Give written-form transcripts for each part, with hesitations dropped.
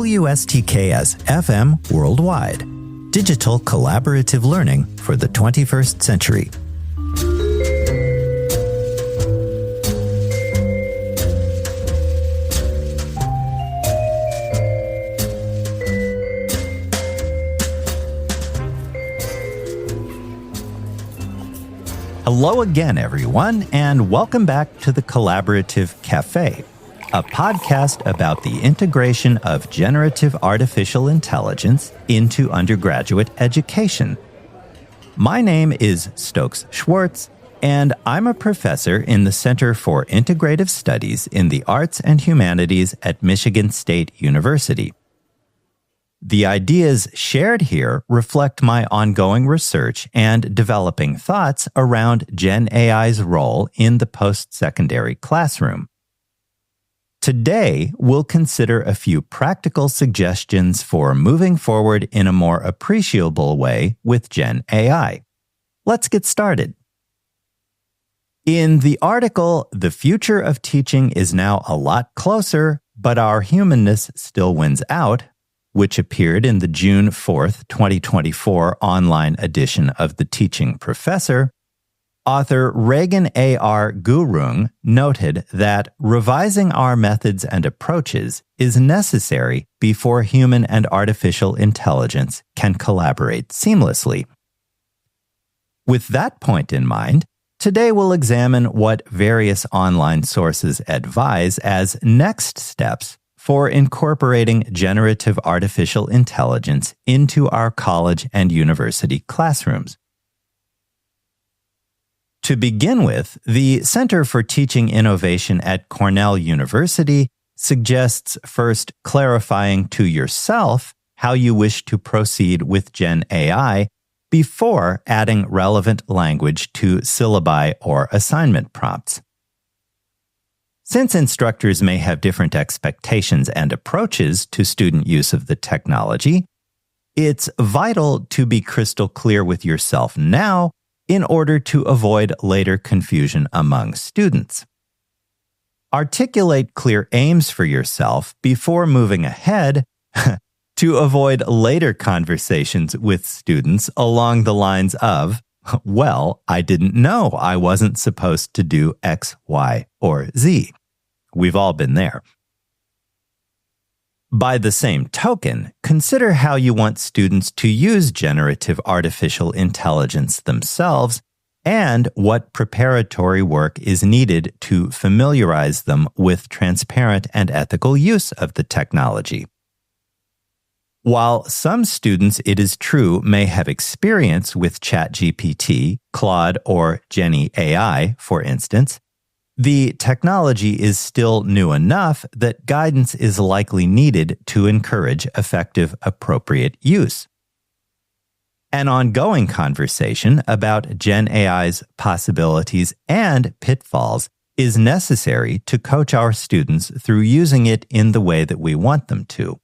WSTKS-FM Worldwide. Digital collaborative learning for the 21st century. Hello again, everyone, and welcome back to the Collaborative Cafe, a podcast about the integration of generative artificial intelligence into undergraduate education. My name is Stokes Schwartz, and I'm a professor in the Center for Integrative Studies in the Arts and Humanities at Michigan State University. The ideas shared here reflect my ongoing research and developing thoughts around GenAI's role in the post-secondary classroom. Today, we'll consider a few practical suggestions for moving forward in a more appreciable way with GenAI. Let's get started. In the article, "The Future of Teaching is Now a Lot Closer, but Our Humanness Still Wins Out," which appeared in the June 4th, 2024 online edition of The Teaching Professor, author Regan A.R. Gurung noted that revising our methods and approaches is necessary before human and artificial intelligence can collaborate seamlessly. With that point in mind, today we'll examine what various online sources advise as next steps for incorporating generative artificial intelligence into our college and university classrooms. To begin with, the Center for Teaching Innovation at Cornell University suggests first clarifying to yourself how you wish to proceed with GenAI before adding relevant language to syllabi or assignment prompts. Since instructors may have different expectations and approaches to student use of the technology, it's vital to be crystal clear with yourself now in order to avoid later confusion among students. Articulate clear aims for yourself before moving ahead to avoid later conversations with students along the lines of, "Well, I didn't know I wasn't supposed to do X, Y, or Z." We've all been there. By the same token, consider how you want students to use generative artificial intelligence themselves and what preparatory work is needed to familiarize them with transparent and ethical use of the technology. While some students, it is true, may have experience with ChatGPT, Claude, or GenAI, for instance, the technology is still new enough that guidance is likely needed to encourage effective, appropriate use. An ongoing conversation about GenAI's possibilities and pitfalls is necessary to coach our students through using it in the way that we want them to.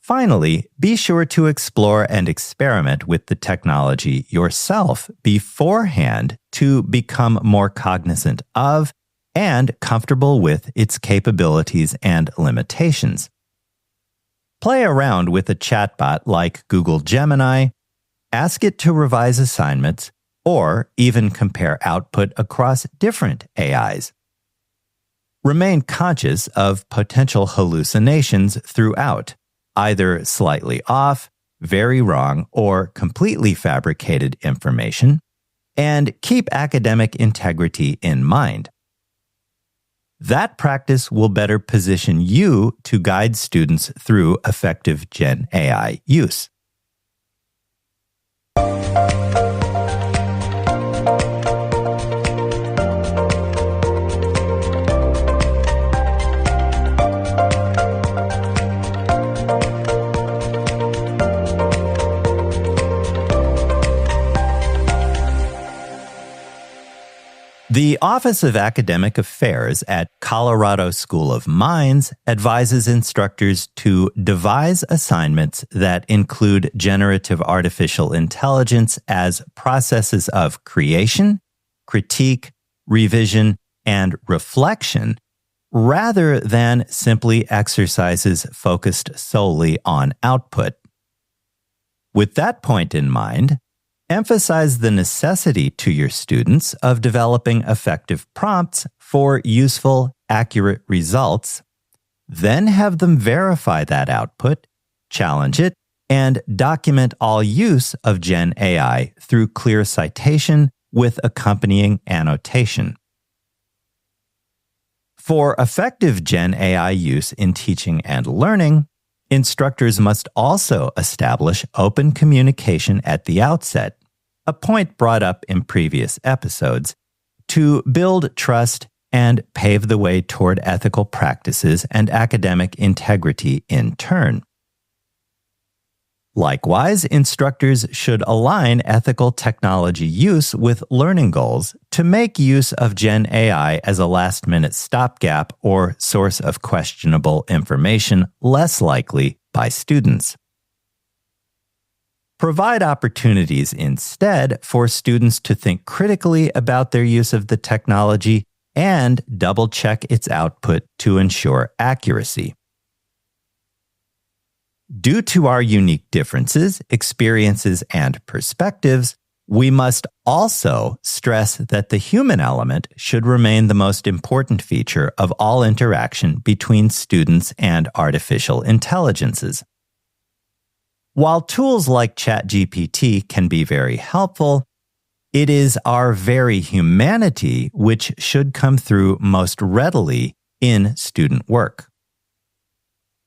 Finally, be sure to explore and experiment with the technology yourself beforehand to become more cognizant of and comfortable with its capabilities and limitations. Play around with a chatbot like Google Gemini, ask it to revise assignments, or even compare output across different AIs. Remain conscious of potential hallucinations throughout, either slightly off, very wrong, or completely fabricated information, and keep academic integrity in mind. That practice will better position you to guide students through effective GenAI use. The Office of Academic Affairs at Colorado School of Mines advises instructors to devise assignments that include generative artificial intelligence as processes of creation, critique, revision, and reflection rather than simply exercises focused solely on output. With that point in mind, emphasize the necessity to your students of developing effective prompts for useful, accurate results, then have them verify that output, challenge it, and document all use of GenAI through clear citation with accompanying annotation. For effective GenAI use in teaching and learning, instructors must also establish open communication at the outset, a point brought up in previous episodes, to build trust and pave the way toward ethical practices and academic integrity in turn. Likewise, instructors should align ethical technology use with learning goals to make use of GenAI as a last-minute stopgap or source of questionable information less likely by students. Provide opportunities instead for students to think critically about their use of the technology and double-check its output to ensure accuracy. Due to our unique differences, experiences, and perspectives, we must also stress that the human element should remain the most important feature of all interaction between students and artificial intelligences. While tools like ChatGPT can be very helpful, it is our very humanity which should come through most readily in student work.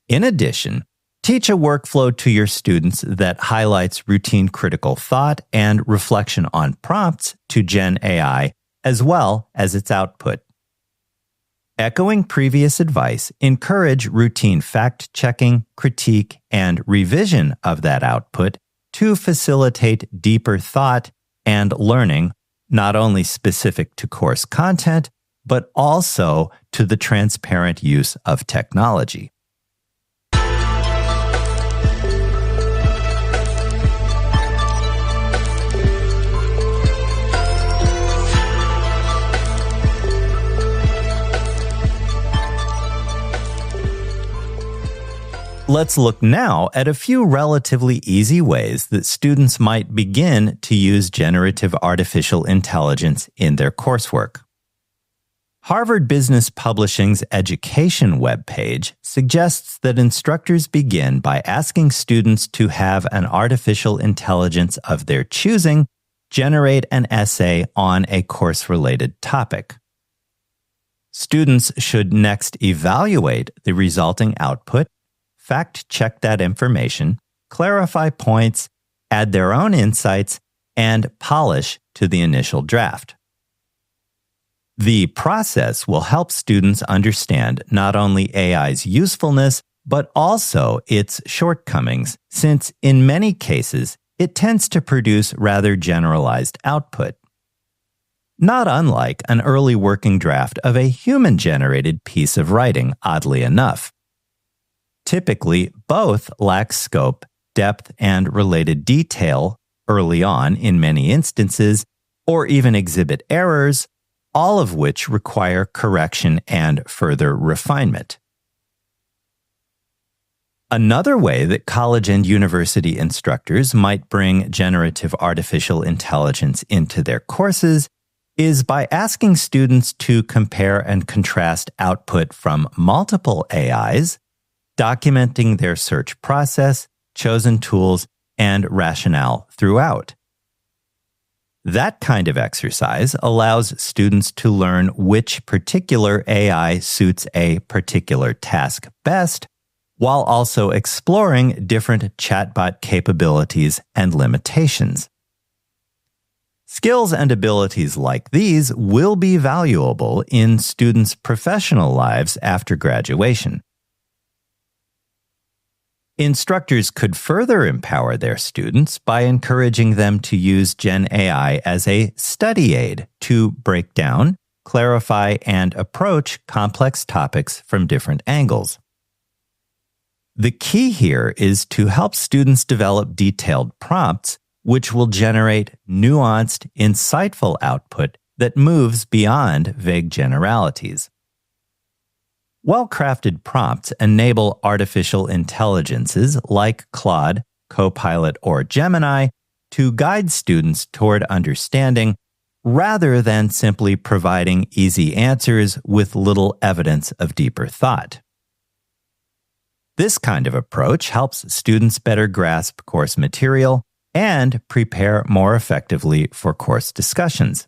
In addition, teach a workflow to your students that highlights routine critical thought and reflection on prompts to GenAI as well as its output. Echoing previous advice, encourage routine fact-checking, critique, and revision of that output to facilitate deeper thought and learning, not only specific to course content, but also to the transparent use of technology. Let's look now at a few relatively easy ways that students might begin to use generative artificial intelligence in their coursework. Harvard Business Publishing's education webpage suggests that instructors begin by asking students to have an artificial intelligence of their choosing generate an essay on a course-related topic. Students should next evaluate the resulting output, fact-check that information, clarify points, add their own insights, and polish to the initial draft. The process will help students understand not only AI's usefulness, but also its shortcomings, since in many cases, it tends to produce rather generalized output. Not unlike an early working draft of a human-generated piece of writing, oddly enough. Typically, both lack scope, depth, and related detail early on in many instances, or even exhibit errors, all of which require correction and further refinement. Another way that college and university instructors might bring generative artificial intelligence into their courses is by asking students to compare and contrast output from multiple AIs, documenting their search process, chosen tools, and rationale throughout. That kind of exercise allows students to learn which particular AI suits a particular task best, while also exploring different chatbot capabilities and limitations. Skills and abilities like these will be valuable in students' professional lives after graduation. Instructors could further empower their students by encouraging them to use GenAI as a study aid to break down, clarify, and approach complex topics from different angles. The key here is to help students develop detailed prompts which will generate nuanced, insightful output that moves beyond vague generalities. Well-crafted prompts enable artificial intelligences like Claude, Copilot, or Gemini to guide students toward understanding rather than simply providing easy answers with little evidence of deeper thought. This kind of approach helps students better grasp course material and prepare more effectively for course discussions.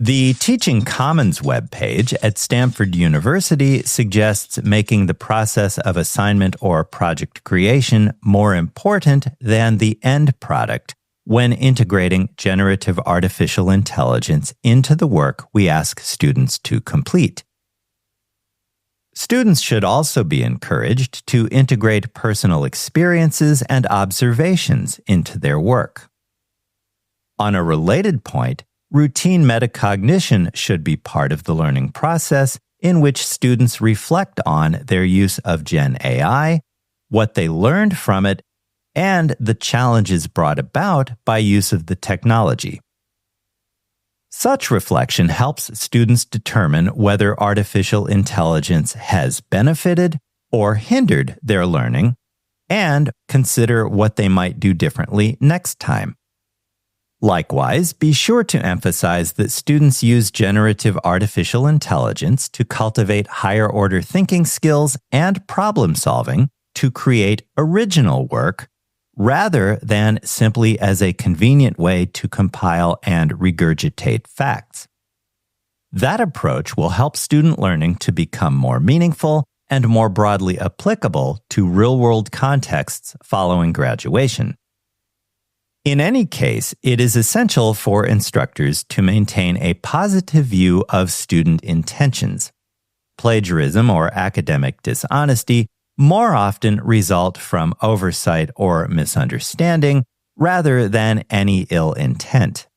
The Teaching Commons webpage at Stanford University suggests making the process of assignment or project creation more important than the end product when integrating generative artificial intelligence into the work we ask students to complete. Students should also be encouraged to integrate personal experiences and observations into their work. On a related point, routine metacognition should be part of the learning process in which students reflect on their use of GenAI, what they learned from it, and the challenges brought about by use of the technology. Such reflection helps students determine whether artificial intelligence has benefited or hindered their learning, and consider what they might do differently next time. Likewise, be sure to emphasize that students use generative artificial intelligence to cultivate higher-order thinking skills and problem-solving to create original work, rather than simply as a convenient way to compile and regurgitate facts. That approach will help student learning to become more meaningful and more broadly applicable to real-world contexts following graduation. In any case, it is essential for instructors to maintain a positive view of student intentions. Plagiarism or academic dishonesty more often result from oversight or misunderstanding rather than any ill intent.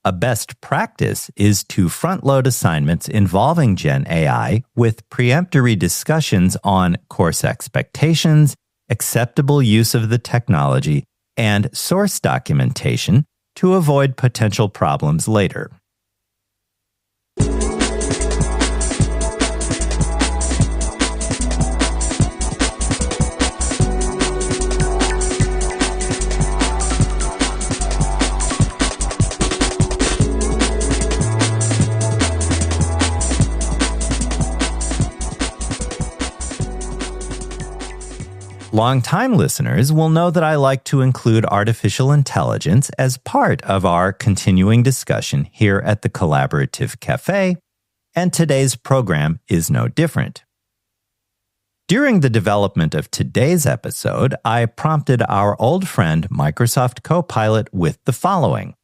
A best practice is to front-load assignments involving GenAI with preemptory discussions on course expectations, acceptable use of the technology, and source documentation to avoid potential problems later. Long-time listeners will know that I like to include artificial intelligence as part of our continuing discussion here at the Collaborative Cafe, and today's program is no different. During the development of today's episode, I prompted our old friend Microsoft Copilot with the following.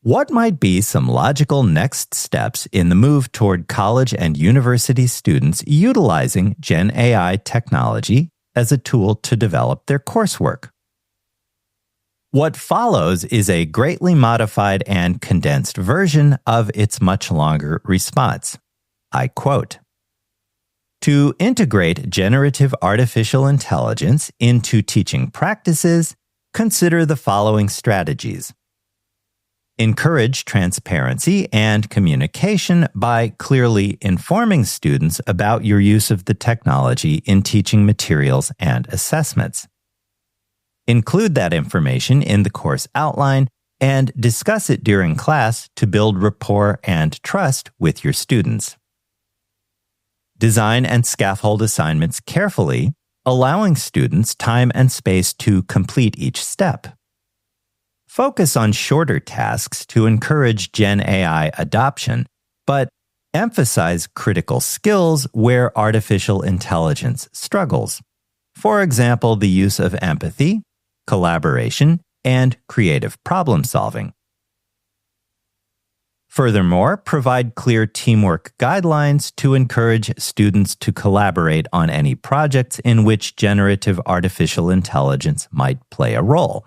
What might be some logical next steps in the move toward college and university students utilizing GenAI technology as a tool to develop their coursework? What follows is a greatly modified and condensed version of its much longer response. I quote, "To integrate generative artificial intelligence into teaching practices, consider the following strategies. Encourage transparency and communication by clearly informing students about your use of the technology in teaching materials and assessments. Include that information in the course outline and discuss it during class to build rapport and trust with your students. Design and scaffold assignments carefully, allowing students time and space to complete each step. Focus on shorter tasks to encourage GenAI adoption, but emphasize critical skills where artificial intelligence struggles. For example, the use of empathy, collaboration, and creative problem solving. Furthermore, provide clear teamwork guidelines to encourage students to collaborate on any projects in which generative artificial intelligence might play a role.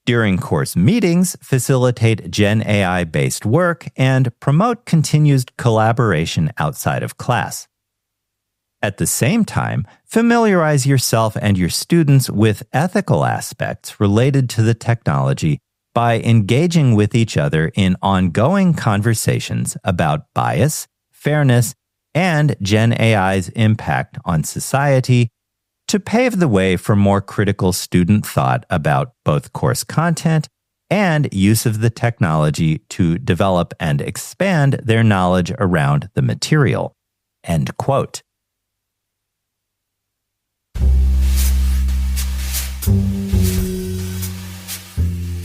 During course meetings, facilitate GenAI-based work and promote continuous collaboration outside of class. At the same time, familiarize yourself and your students with ethical aspects related to the technology by engaging with each other in ongoing conversations about bias, fairness, and GenAI's impact on society to pave the way for more critical student thought about both course content and use of the technology to develop and expand their knowledge around the material." End quote.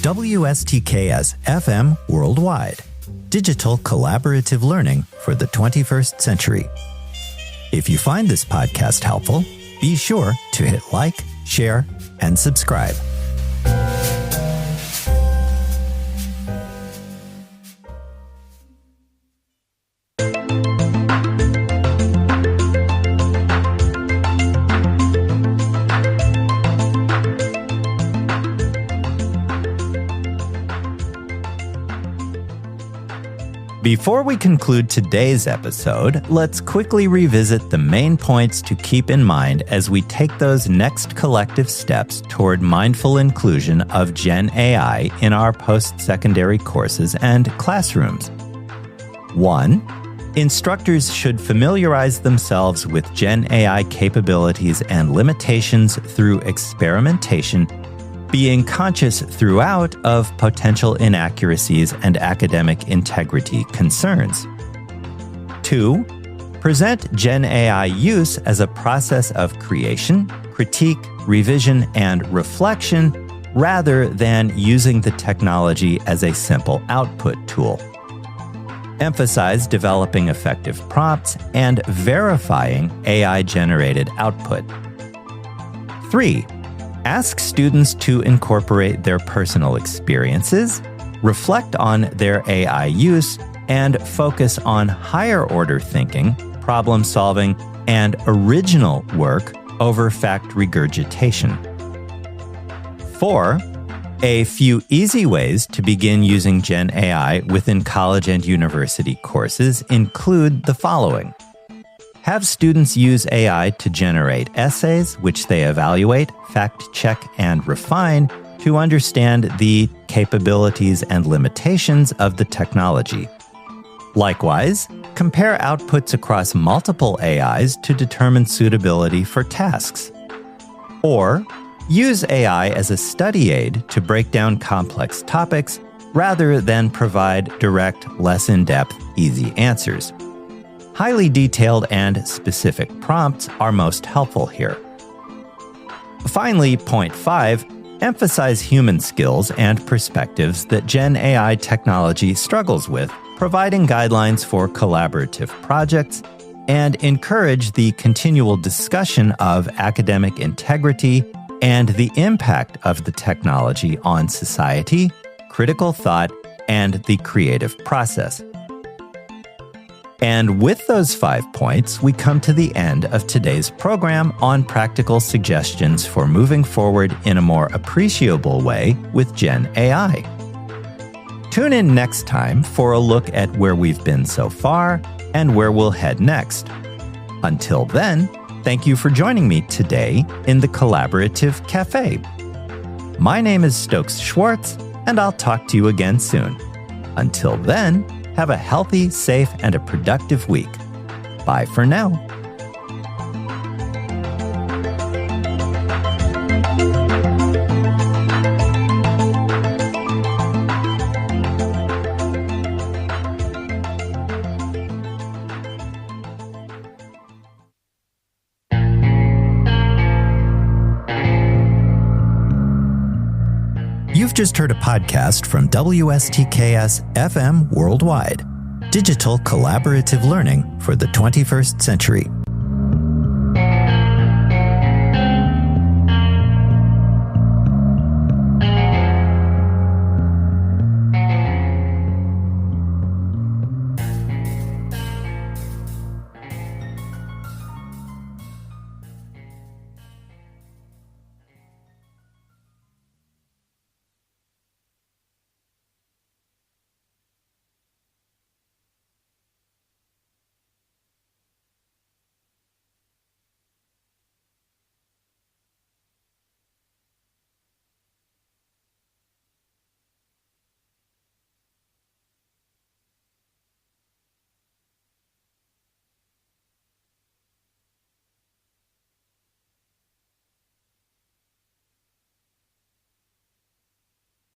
WSTKS-FM Worldwide. Digital collaborative learning for the 21st century. If you find this podcast helpful, be sure to hit like, share, and subscribe. Before we conclude today's episode, let's quickly revisit the main points to keep in mind as we take those next collective steps toward mindful inclusion of GenAI in our post-secondary courses and classrooms. 1. Instructors should familiarize themselves with GenAI capabilities and limitations through experimentation, being conscious throughout of potential inaccuracies and academic integrity concerns. 2. Present GenAI use as a process of creation, critique, revision, and reflection, rather than using the technology as a simple output tool. Emphasize developing effective prompts and verifying AI-generated output. 3. Ask students to incorporate their personal experiences, reflect on their AI use, and focus on higher-order thinking, problem-solving, and original work over fact regurgitation. 4. A few easy ways to begin using GenAI within college and university courses include the following. Have students use AI to generate essays, which they evaluate, fact-check, and refine to understand the capabilities and limitations of the technology. Likewise, compare outputs across multiple AIs to determine suitability for tasks. Or, use AI as a study aid to break down complex topics rather than provide direct, less in-depth, easy answers. Highly detailed and specific prompts are most helpful here. Finally, point 5, emphasize human skills and perspectives that GenAI technology struggles with, providing guidelines for collaborative projects, and encourage the continual discussion of academic integrity and the impact of the technology on society, critical thought, and the creative process. And with those 5 points, we come to the end of today's program on practical suggestions for moving forward in a more appreciable way with GenAI. Tune in next time for a look at where we've been so far and where we'll head next. Until then, thank you for joining me today in the Collaborative Cafe. My name is Stokes Schwartz, and I'll talk to you again soon. Until then, have a healthy, safe, and a productive week. Bye for now. You've just heard a podcast from WSTKS-FM Worldwide. Digital collaborative learning for the 21st century.